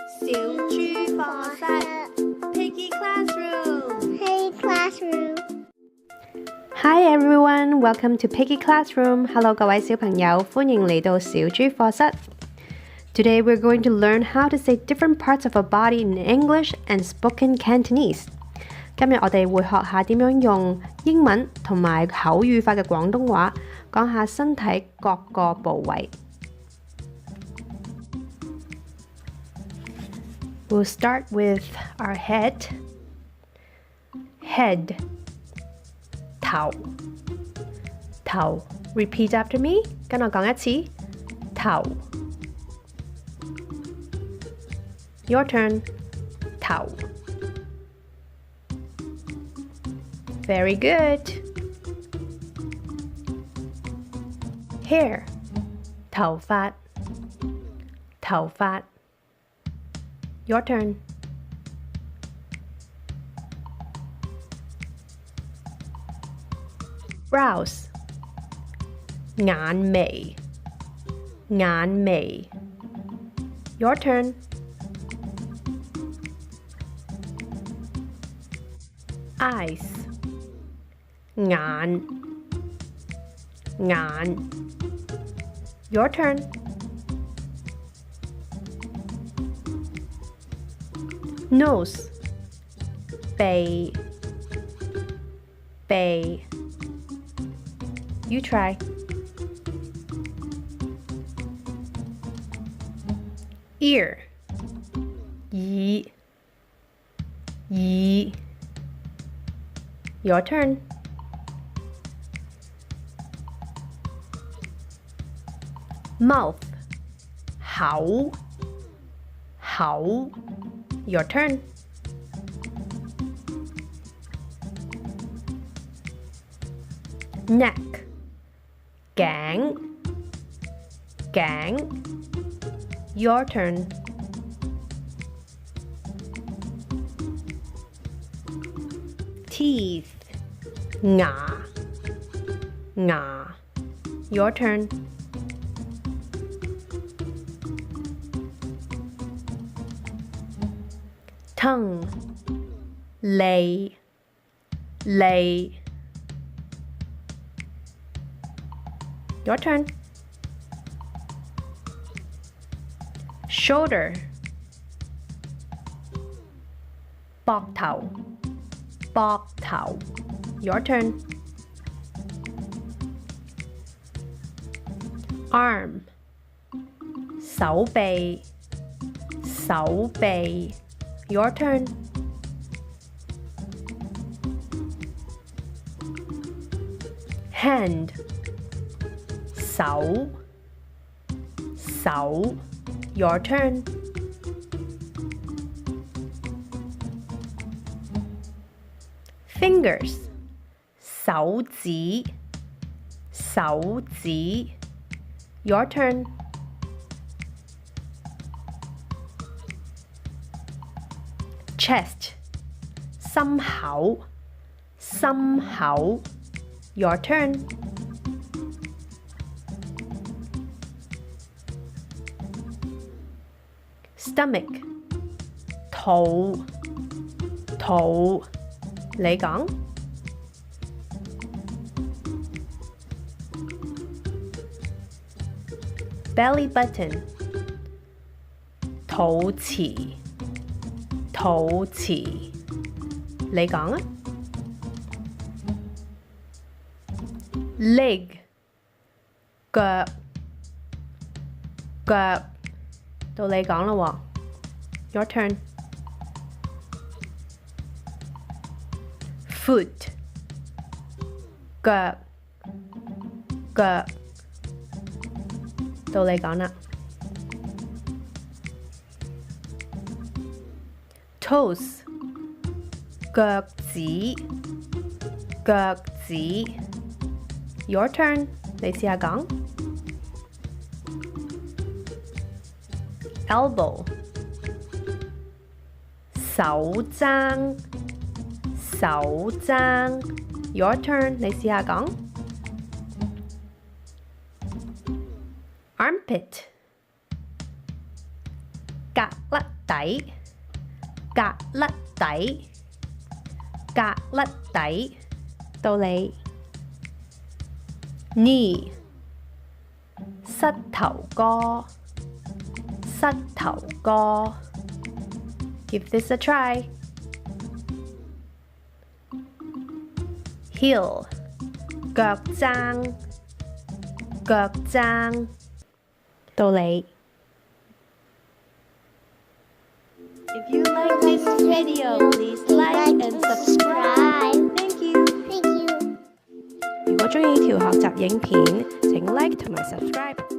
小豬課室 Piggy Classroom Hey Classroom Hi everyone, welcome to Piggy Classroom. Hello 各位小朋友，歡迎嚟到小豬課室。Today we're going to learn how to say different parts of our body in English and spoken Cantonese. 今日我哋會學下點樣用英文同埋口語化嘅廣東話，講下身體各個部位。We'll start with our head. Head. 頭。頭。Repeat after me. 跟我講一次。頭。Your turn. 頭。Very good. Hair. 頭髮。頭髮。Your turn. Brows. 眼眉。眼眉。Your turn. Eyes. 眼。眼。Your turn. Nose. 鼻。鼻。You try. Ear. 耳。耳。Your turn. Mouth. 口。口。Your turn. Neck. 頸。頸。Your turn. Teeth. 牙。牙。Your turn. Tongue. 脷。脷。Your turn. Shoulder. 膊頭。膊頭。Your turn. Arm. 手臂。手臂。Your turn. Hand. 手。手。Your turn. Fingers. 手指。手指。Your turn. Chest. 心口。心口。Your turn. Stomach. 肚。肚。你講。Belly button. 肚臍。肚臍。你講啊。Leg. 腳。腳。到你講啦喎。Your turn. Foot. 腳。腳。到你講啦。Toes. 腳趾。腳趾。Your turn. 你試下講。Elbow. 手踭。手踭。Your turn. 你試下講。Armpit. 格甩底，格甩底，格甩底，到你。knee， 膝頭哥，膝頭哥。Give this a try. Heel， 腳踭，腳踭，到你。If you like this video, please like and subscribe. Thank you. Thank you. 如果鍾意呢條學習影片，請 like 同埋 subscribe。